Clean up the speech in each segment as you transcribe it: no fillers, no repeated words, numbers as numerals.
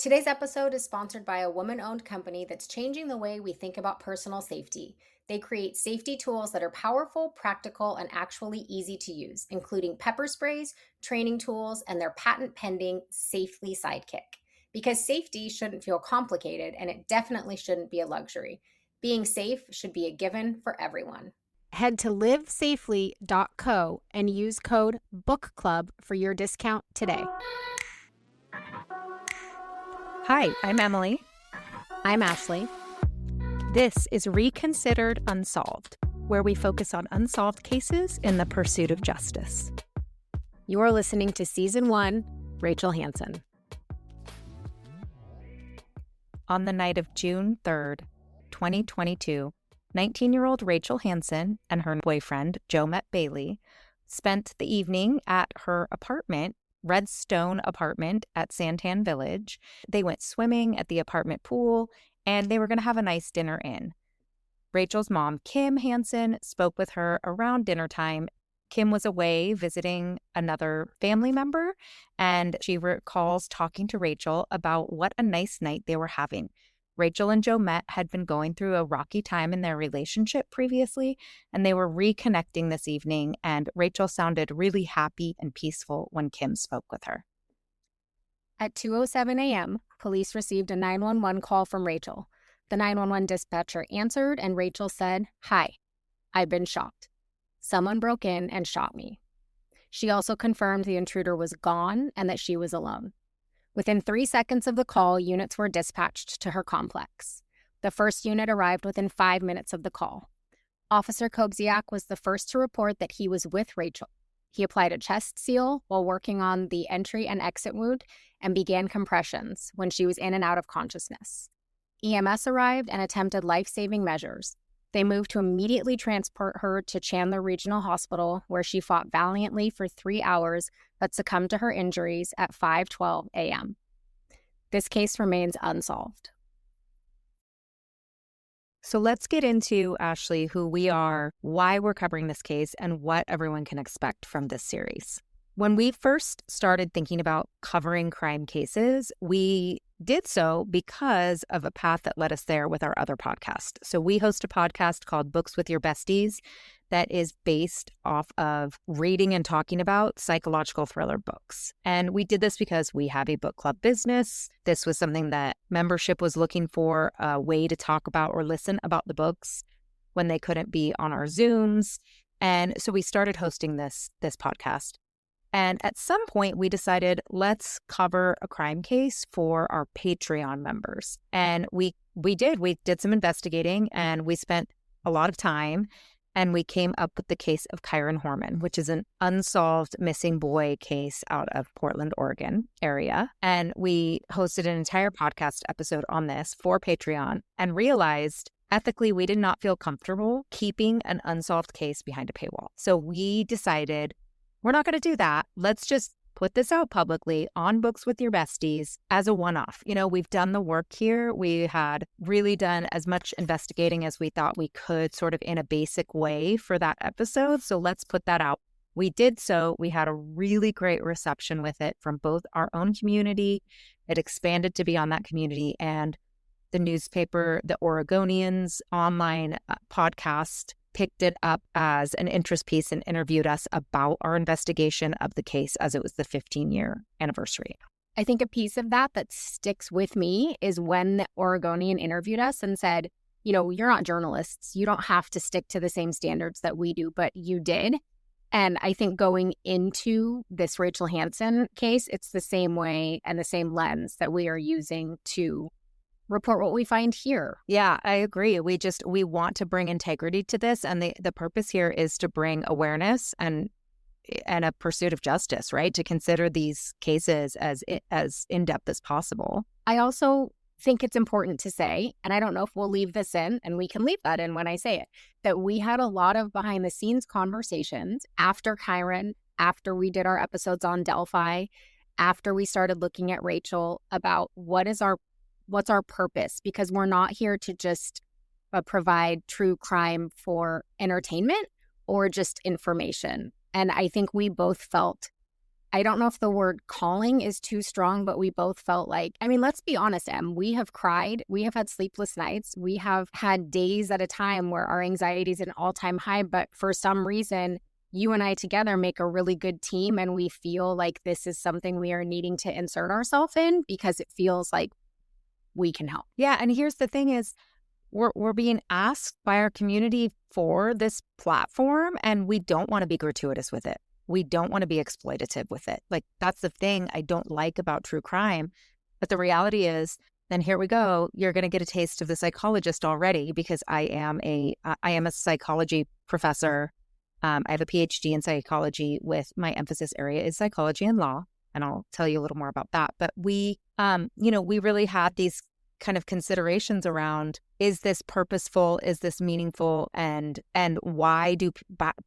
Today's episode is sponsored by a woman-owned company that's changing the way we think about personal safety. They create safety tools that are powerful, practical, and actually easy to use, including pepper sprays, training tools, and their patent-pending Safely Sidekick. Because safety shouldn't feel complicated, and it definitely shouldn't be a luxury. Being safe should be a given for everyone. Head to livesafely.co and use code BOOKCLUB for your discount today. Hi, I'm Emily. I'm Ashley. This is Reconsidered Unsolved, where we focus on unsolved cases in the pursuit of justice. You're listening to Season 1, Rachel Hansen. On the night of June 3rd, 2022, 19-year-old Rachel Hansen and her boyfriend, Joe Bailey, spent the evening at her apartment, Redstone apartment at Santan Village. They went swimming at the apartment pool, and they were going to have a nice dinner in. Rachel's mom, Kim Hansen, spoke with her around dinner time. Kim was away visiting another family member, and she recalls talking to Rachel about what a nice night they were having. Rachel and Joe had been going through a rocky time in their relationship previously, and they were reconnecting this evening, and Rachel sounded really happy and peaceful when Kim spoke with her. At 2:07 a.m., police received a 911 call from Rachel. The 911 dispatcher answered, and Rachel said, "Hi, I've been shot. Someone broke in and shot me." She also confirmed the intruder was gone and that she was alone. Within 3 seconds of the call, units were dispatched to her complex. The first unit arrived within 5 minutes of the call. Officer Kobziak was the first to report that he was with Rachel. He applied a chest seal while working on the entry and exit wound and began compressions when she was in and out of consciousness. EMS arrived and attempted life-saving measures. They moved to immediately transport her to Chandler Regional Hospital, where she fought valiantly for 3 hours but succumbed to her injuries at 5:12 a.m. This case remains unsolved. So let's get into, Ashley, who we are, why we're covering this case, and what everyone can expect from this series. When we first started thinking about covering crime cases, we did so because of a path that led us there with our other podcast. So we host a podcast called Books with Your Besties that is based off of reading and talking about psychological thriller books. And we did this because we have a book club business. This was something that membership was looking for, a way to talk about or listen about the books when they couldn't be on our Zooms. And so we started hosting this podcast. And at some point, we decided, let's cover a crime case for our Patreon members. And we did some investigating, and we spent a lot of time, and we came up with the case of Kyron Horman, which is an unsolved missing boy case out of Portland, Oregon area. And we hosted an entire podcast episode on this for Patreon and realized ethically, we did not feel comfortable keeping an unsolved case behind a paywall. So we decided, we're not going to do that. Let's just put this out publicly on Books with Your Besties as a one-off. You know, we've done the work here. We had really done as much investigating as we thought we could, sort of in a basic way for that episode. So let's put that out. We did so. We had a really great reception with it from both our own community. It expanded to beyond that community, and the newspaper, the Oregonian's online podcast, picked it up as an interest piece and interviewed us about our investigation of the case as it was the 15-year anniversary. I think a piece of that sticks with me is when the Oregonian interviewed us and said, you know, you're not journalists. You don't have to stick to the same standards that we do, but you did. And I think going into this Rachel Hansen case, it's the same way and the same lens that we are using to report what we find here. Yeah, I agree. We want to bring integrity to this, and the purpose here is to bring awareness and a pursuit of justice, right? To consider these cases as in-depth as possible. I also think it's important to say, and I don't know if we'll leave this in, and we can leave that in when I say it, that we had a lot of behind-the-scenes conversations after Kyron, after we did our episodes on Delphi, after we started looking at Rachel, about what's our purpose, because we're not here to just provide true crime for entertainment or just information. And I think we both felt, I don't know if the word calling is too strong, but we both felt like, I mean, let's be honest, Em, we have cried. We have had sleepless nights. We have had days at a time where our anxiety is at an all-time high, but for some reason, you and I together make a really good team, and we feel like this is something we are needing to insert ourselves in because it feels like we can help. Yeah, and here's the thing is, we're being asked by our community for this platform, and we don't want to be gratuitous with it. We don't want to be exploitative with it. Like, that's the thing I don't like about true crime. But the reality is, then here we go. You're going to get a taste of the psychologist already, because I am a psychology professor. I have a PhD in psychology with my emphasis area is psychology and law. And I'll tell you a little more about that. But we really had these kind of considerations around, is this purposeful? Is this meaningful? And why do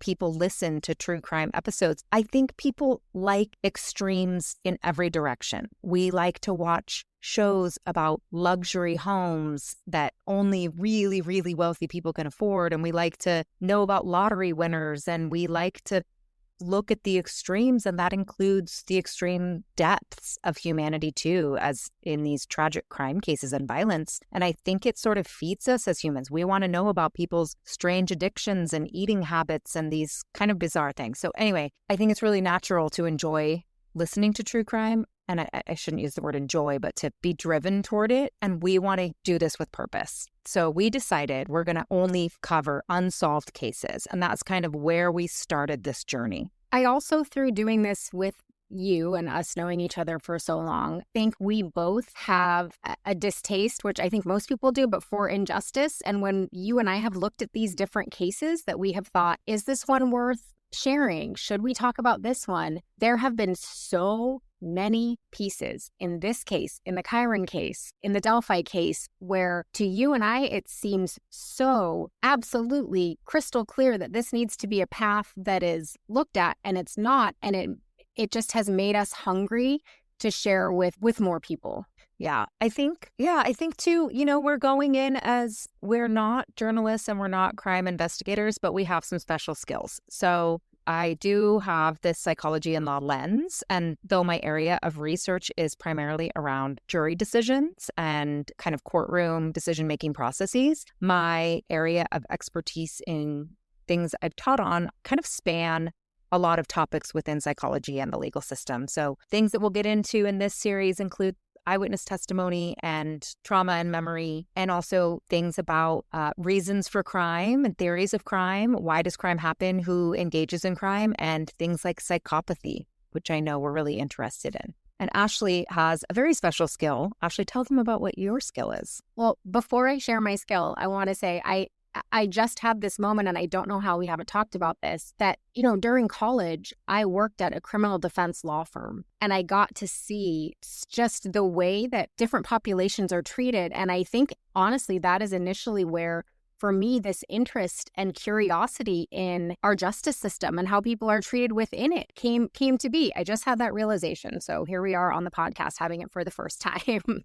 people listen to true crime episodes? I think people like extremes in every direction. We like to watch shows about luxury homes that only really, really wealthy people can afford. And we like to know about lottery winners. And we like to look at the extremes, and that includes the extreme depths of humanity too, as in these tragic crime cases and violence. And I think it sort of feeds us as humans. We want to know about people's strange addictions and eating habits and these kind of bizarre things. So anyway, I think it's really natural to enjoy listening to true crime. And I shouldn't use the word enjoy, but to be driven toward it. And we want to do this with purpose. So we decided we're going to only cover unsolved cases. And that's kind of where we started this journey. I also, through doing this with you and us knowing each other for so long, think we both have a distaste, which I think most people do, but for injustice. And when you and I have looked at these different cases that we have thought, is this one worth sharing? Should we talk about this one? There have been so many pieces in this case, in the Chiron case, in the Delphi case, where to you and I, it seems so absolutely crystal clear that this needs to be a path that is looked at, and it's not. And it just has made us hungry to share with more people. Yeah, I think too, we're going in as we're not journalists and we're not crime investigators, but we have some special skills. So I do have this psychology and law lens, and though my area of research is primarily around jury decisions and kind of courtroom decision-making processes, my area of expertise in things I've taught on kind of span a lot of topics within psychology and the legal system. So things that we'll get into in this series include eyewitness testimony and trauma and memory, and also things about reasons for crime and theories of crime. Why does crime happen? Who engages in crime? And things like psychopathy, which I know we're really interested in. And Ashley has a very special skill. Ashley, tell them about what your skill is. Well, before I share my skill, I want to say I just had this moment, and I don't know how we haven't talked about this, that, during college, I worked at a criminal defense law firm, and I got to see just the way that different populations are treated. And I think, honestly, that is initially where, for me, this interest and curiosity in our justice system and how people are treated within it came to be. I just had that realization. So here we are on the podcast having it for the first time.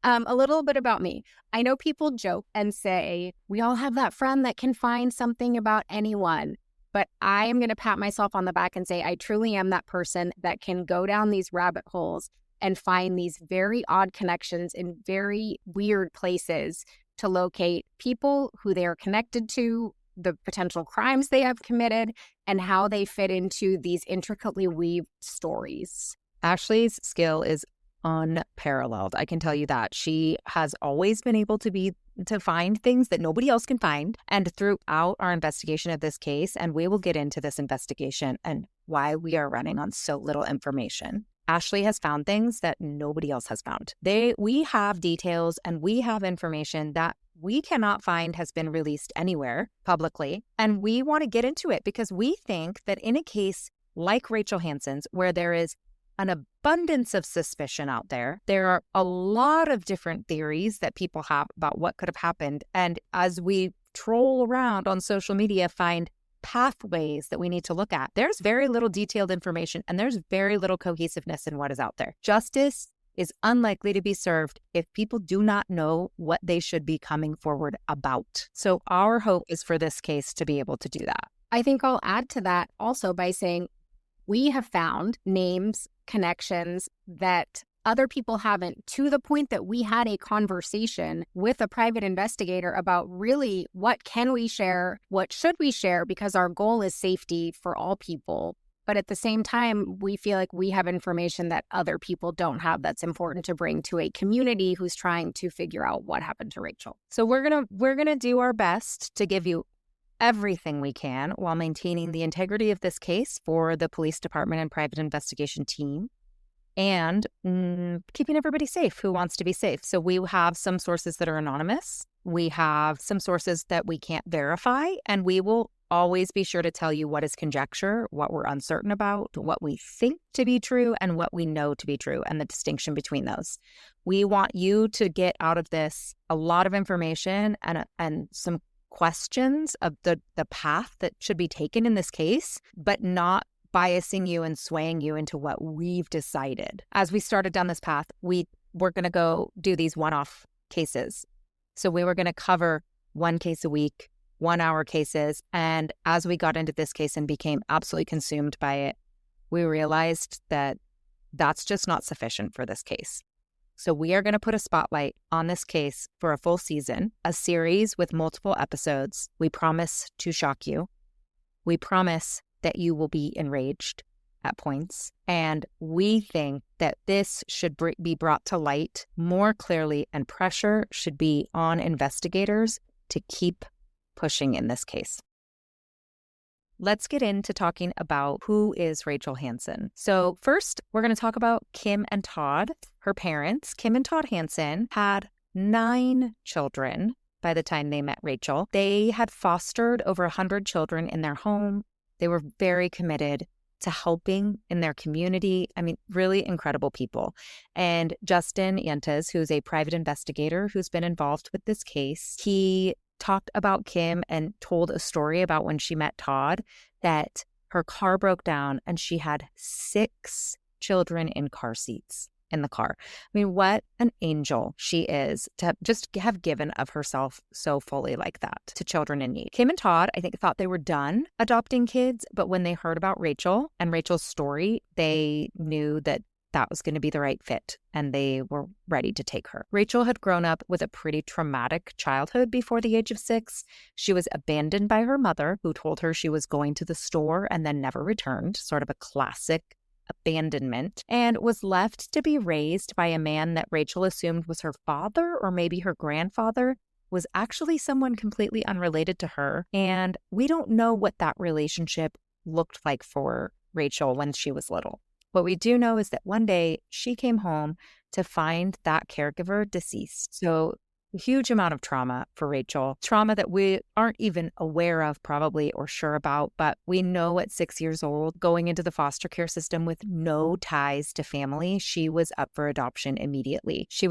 A little bit about me. I know people joke and say, we all have that friend that can find something about anyone. But I am going to pat myself on the back and say I truly am that person that can go down these rabbit holes and find these very odd connections in very weird places to locate people who they are connected to, the potential crimes they have committed, and how they fit into these intricately weaved stories. Ashley's skill is unparalleled. I can tell you that. She has always been able to find things that nobody else can find. And throughout our investigation of this case, and we will get into this investigation and why we are running on so little information, Ashley has found things that nobody else has found. We have details and we have information that we cannot find has been released anywhere publicly. And we want to get into it because we think that in a case like Rachel Hansen's, where there is an abundance of suspicion out there, there are a lot of different theories that people have about what could have happened. And as we troll around on social media, find pathways that we need to look at, there's very little detailed information and there's very little cohesiveness in what is out there. Justice is unlikely to be served if people do not know what they should be coming forward about. So our hope is for this case to be able to do that. I think I'll add to that also by saying We have found names, connections that other people haven't, to the point that we had a conversation with a private investigator about really what can we share, what should we share, because our goal is safety for all people. But at the same time, we feel like we have information that other people don't have that's important to bring to a community who's trying to figure out what happened to Rachel. So we're gonna do our best to give you everything we can while maintaining the integrity of this case for the police department and private investigation team, and keeping everybody safe who wants to be safe. So we have some sources that are anonymous. We have some sources that we can't verify, and we will always be sure to tell you what is conjecture, what we're uncertain about, what we think to be true, and what we know to be true, and the distinction between those. We want you to get out of this a lot of information and some questions of the path that should be taken in this case, but not biasing you and swaying you into what we've decided. As we started down this path, we're going to go do these one-off cases. So we were going to cover one case a week, 1 hour cases. And as we got into this case and became absolutely consumed by it, we realized that that's just not sufficient for this case. So we are going to put a spotlight on this case for a full season, a series with multiple episodes. We promise to shock you. We promise that you will be enraged at points. And we think that this should be brought to light more clearly, and pressure should be on investigators to keep pushing in this case. Let's get into talking about who is Rachel Hansen. So first, we're going to talk about Kim and Todd, her parents. Kim and Todd Hansen had 9 children by the time they met Rachel. They had fostered over 100 children in their home. They were very committed to helping in their community. I mean, really incredible people. And Justin Yantes, who's a private investigator who's been involved with this case, he talked about Kim and told a story about when she met Todd, that her car broke down and she had 6 children in car seats in the car. I mean, what an angel she is to just have given of herself so fully like that to children in need. Kim and Todd, I think, thought they were done adopting kids, but when they heard about Rachel and Rachel's story, they knew that that was going to be the right fit, and they were ready to take her. Rachel had grown up with a pretty traumatic childhood before the age of 6. She was abandoned by her mother, who told her she was going to the store and then never returned, sort of a classic abandonment, and was left to be raised by a man that Rachel assumed was her father or maybe her grandfather, was actually someone completely unrelated to her. And we don't know what that relationship looked like for Rachel when she was little. What we do know is that one day she came home to find that caregiver deceased. So a huge amount of trauma for Rachel, trauma that we aren't even aware of probably or sure about, but we know at 6 years old, going into the foster care system with no ties to family, she was up for adoption immediately. She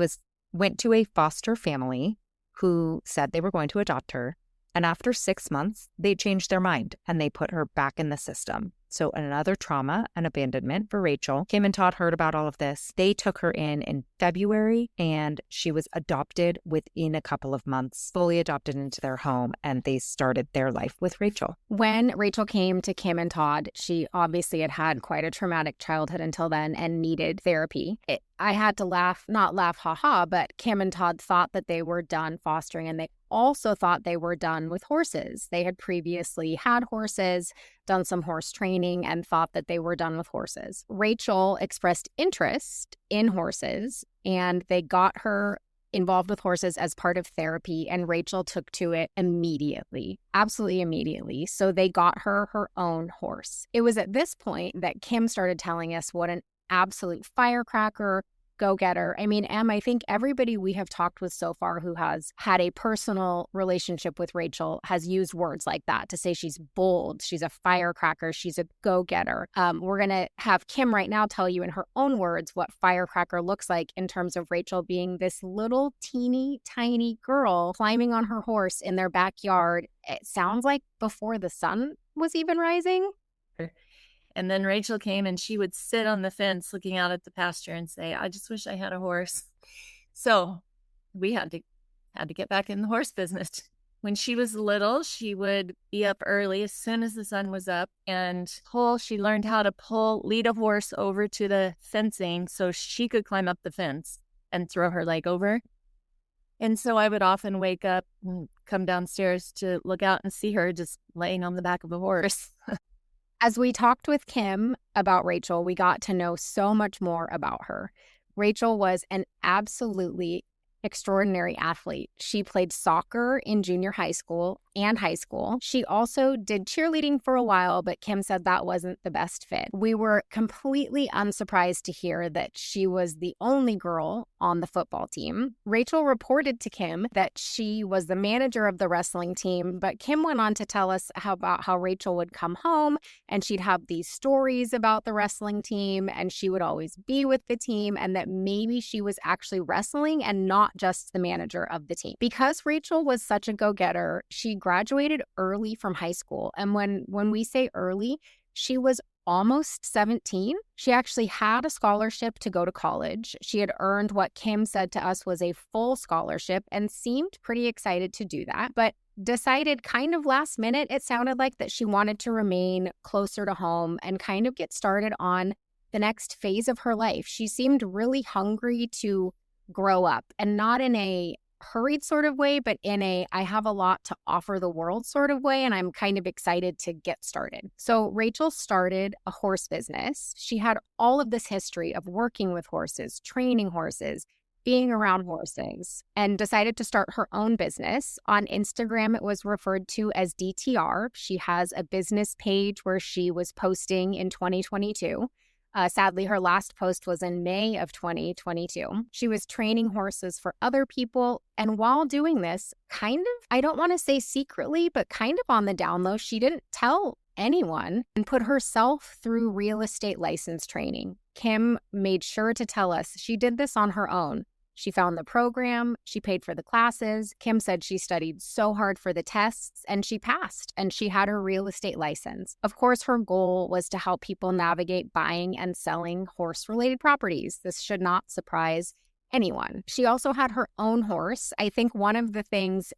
went to a foster family who said they were going to adopt her. And after 6 months, they changed their mind and they put her back in the system. So another trauma and abandonment for Rachel. Kim and Todd heard about all of this. They took her in February, and she was adopted within a couple of months, fully adopted into their home, and they started their life with Rachel. When Rachel came to Kim and Todd, she obviously had had quite a traumatic childhood until then and needed therapy. I had to laugh, not laugh, haha, but Kim and Todd thought that they were done fostering, and they also thought they were done with horses. They had previously had horses, done some horse training, and thought that they were done with horses. Rachel expressed interest in horses, and they got her involved with horses as part of therapy, and Rachel took to it immediately, absolutely immediately. So they got her own horse. It was at this point that Kim started telling us what an absolute firecracker, go-getter. I mean, Em, I think everybody we have talked with so far who has had a personal relationship with Rachel has used words like that to say she's bold, she's a firecracker, she's a go-getter. We're going to have Kim right now tell you in her own words what firecracker looks like in terms of Rachel being this little teeny tiny girl climbing on her horse in their backyard. It sounds like before the sun was even rising. And then Rachel came and she would sit on the fence looking out at the pasture and say, I just wish I had a horse. So we had to get back in the horse business. When she was little, she would be up early as soon as the sun was up and she learned how to lead a horse over to the fencing so she could climb up the fence and throw her leg over. And so I would often wake up and come downstairs to look out and see her just laying on the back of a horse. As we talked with Kim about Rachel, we got to know so much more about her. Rachel was an absolutely extraordinary athlete. She played soccer in junior high school and high school. She also did cheerleading for a while, but Kim said that wasn't the best fit. We were completely unsurprised to hear that she was the only girl on the football team. Rachel reported to Kim that she was the manager of the wrestling team, but Kim went on to tell us about how Rachel would come home and she'd have these stories about the wrestling team and she would always be with the team, and that maybe she was actually wrestling and not just the manager of the team. Because Rachel was such a go-getter, she graduated early from high school. And when we say early, she was almost 17. She actually had a scholarship to go to college. She had earned what Kim said to us was a full scholarship and seemed pretty excited to do that, but decided kind of last minute, it sounded like, that she wanted to remain closer to home and kind of get started on the next phase of her life. She seemed really hungry to grow up, and not in a hurried sort of way, but in a I have a lot to offer the world sort of way, and I'm kind of excited to get started. So Rachel started a horse business. She had all of this history of working with horses, training horses, being around horses, and decided to start her own business. On Instagram, it was referred to as DTR. She has a business page where she was posting in 2022. Sadly, her last post was in May of 2022. She was training horses for other people. And while doing this, kind of, I don't want to say secretly, but kind of on the down low, she didn't tell anyone and put herself through real estate license training. Kim made sure to tell us she did this on her own. She found the program, she paid for the classes. Kim said she studied so hard for the tests and she passed, and she had her real estate license. Of course, her goal was to help people navigate buying and selling horse-related properties. This should not surprise anyone. She also had her own horse. I think one of the things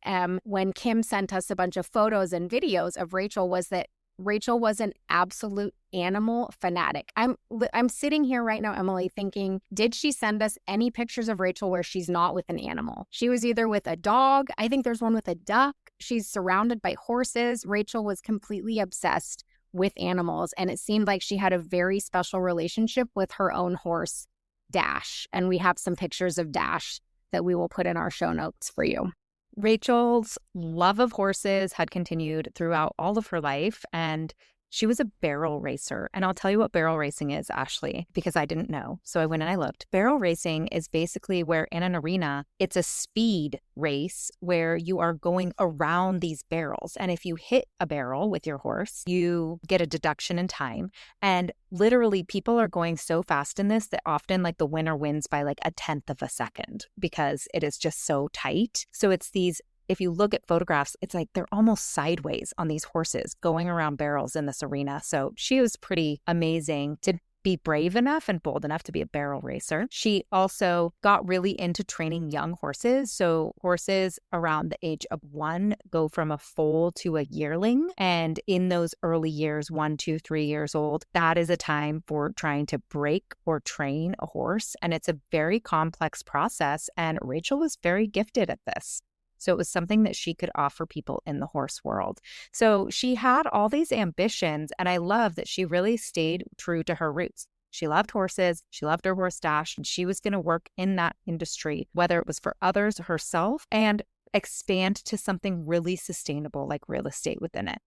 when Kim sent us a bunch of photos and videos of Rachel was that Rachel was an absolute animal fanatic. I'm sitting here right now, Emily, thinking, did she send us any pictures of Rachel where she's not with an animal? She was either with a dog. I think there's one with a duck. She's surrounded by horses. Rachel was completely obsessed with animals, and it seemed like she had a very special relationship with her own horse, Dash. And we have some pictures of Dash that we will put in our show notes for you. Rachel's love of horses had continued throughout all of her life, and she was a barrel racer. And I'll tell you what barrel racing is, Ashley, because I didn't know. So I went and I looked. Barrel racing is basically where in an arena, it's a speed race where you are going around these barrels. And if you hit a barrel with your horse, you get a deduction in time. And literally people are going so fast in this that often like the winner wins by like a tenth of a second because it is just so tight. So it's these, if you look at photographs, it's like they're almost sideways on these horses going around barrels in this arena. So she was pretty amazing to be brave enough and bold enough to be a barrel racer. She also got really into training young horses. So horses around the age of 1 go from a foal to a yearling. And in those early years, 1, 2, 3 years old, that is a time for trying to break or train a horse. And it's a very complex process. And Rachel was very gifted at this. So it was something that she could offer people in the horse world. So she had all these ambitions, and I love that she really stayed true to her roots. She loved horses, she loved her horse Dash, and she was going to work in that industry, whether it was for others or herself, and expand to something really sustainable like real estate within it.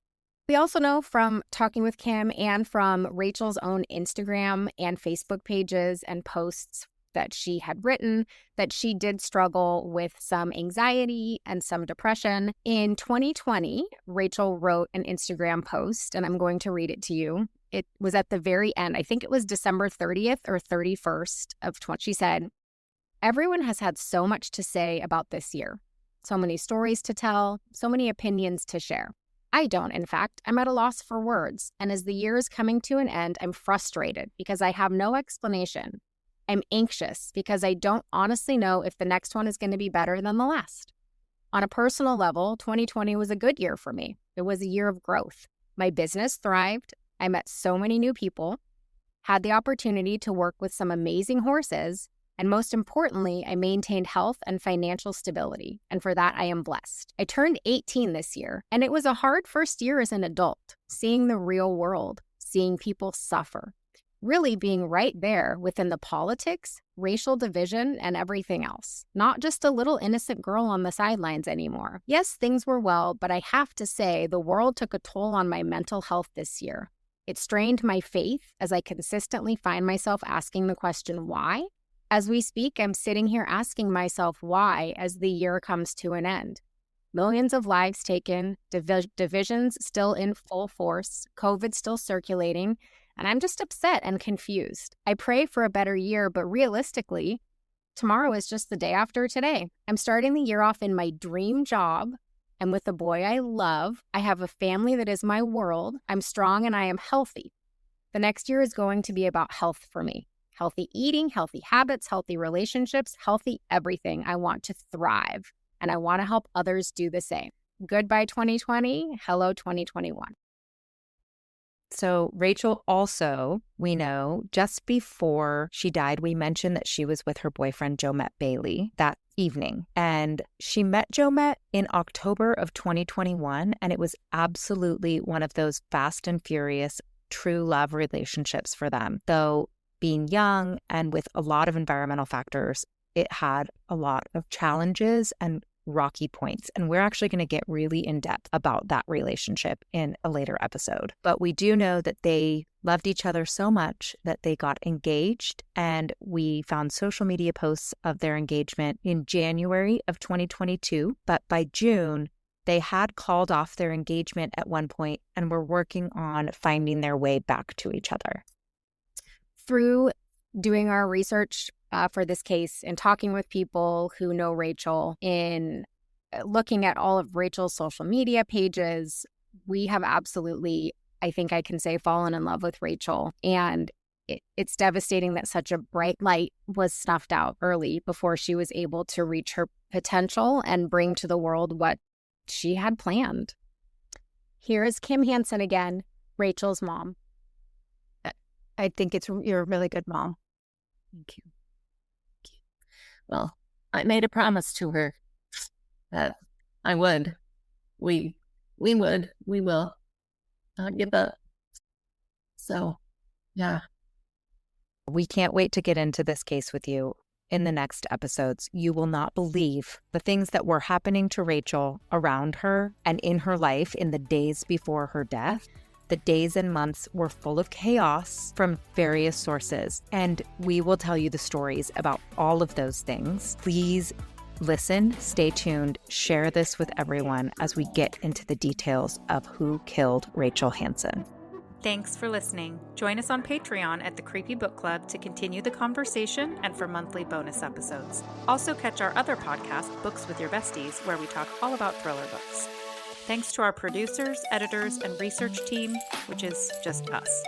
We also know from talking with Kim and from Rachel's own Instagram and Facebook pages and posts that she had written that she did struggle with some anxiety and some depression. In 2020, Rachel wrote an Instagram post, and I'm going to read it to you. It was at the very end. I think it was December 30th or 31st of 20. She said, "Everyone has had so much to say about this year. So many stories to tell, so many opinions to share. I don't, in fact. I'm at a loss for words. And as the year is coming to an end, I'm frustrated because I have no explanation. I'm anxious because I don't honestly know if the next one is going to be better than the last. On a personal level, 2020 was a good year for me. It was a year of growth. My business thrived. I met so many new people, had the opportunity to work with some amazing horses, and most importantly, I maintained health and financial stability, and for that, I am blessed. I turned 18 this year, and it was a hard first year as an adult, seeing the real world, seeing people suffer, really being right there within the politics, racial division, and everything else. Not just a little innocent girl on the sidelines anymore. Yes, things were well, but I have to say the world took a toll on my mental health this year. It strained my faith as I consistently find myself asking the question, why? As we speak, I'm sitting here asking myself why as the year comes to an end. Millions of lives taken, divisions still in full force, COVID still circulating, and I'm just upset and confused. I pray for a better year, but realistically, tomorrow is just the day after today. I'm starting the year off in my dream job. I'm with a boy I love. I have a family that is my world. I'm strong and I am healthy. The next year is going to be about health for me. Healthy eating, healthy habits, healthy relationships, healthy everything. I want to thrive, and I want to help others do the same. Goodbye 2020, hello 2021. So Rachel also, we know, just before she died, we mentioned that she was with her boyfriend, Joe Met Bailey, that evening. And she met Joe Met in October of 2021, and it was absolutely one of those fast and furious, true love relationships for them. Though being young and with a lot of environmental factors, it had a lot of challenges and rocky points. And we're actually going to get really in depth about that relationship in a later episode. But we do know that they loved each other so much that they got engaged. And we found social media posts of their engagement in January of 2022. But by June, they had called off their engagement at one point and were working on finding their way back to each other. Through doing our research for this case and talking with people who know Rachel, in looking at all of Rachel's social media pages, we have absolutely, I think I can say, fallen in love with Rachel. And it's devastating that such a bright light was snuffed out early before she was able to reach her potential and bring to the world what she had planned. Here is Kim Hansen again, Rachel's mom. I think you're a really good mom. Thank you. Well, I made a promise to her that I would. We will not give up. So, yeah. We can't wait to get into this case with you in the next episodes. You will not believe the things that were happening to Rachel around her and in her life in the days before her death. The days and months were full of chaos from various sources, and we will tell you the stories about all of those things. Please listen, stay tuned, share this with everyone as we get into the details of who killed Rachel Hansen. Thanks for listening. Join us on Patreon at the Creepy Book Club to continue the conversation and for monthly bonus episodes. Also catch our other podcast, Books with Your Besties, where we talk all about thriller books. Thanks to our producers, editors, and research team, which is just us.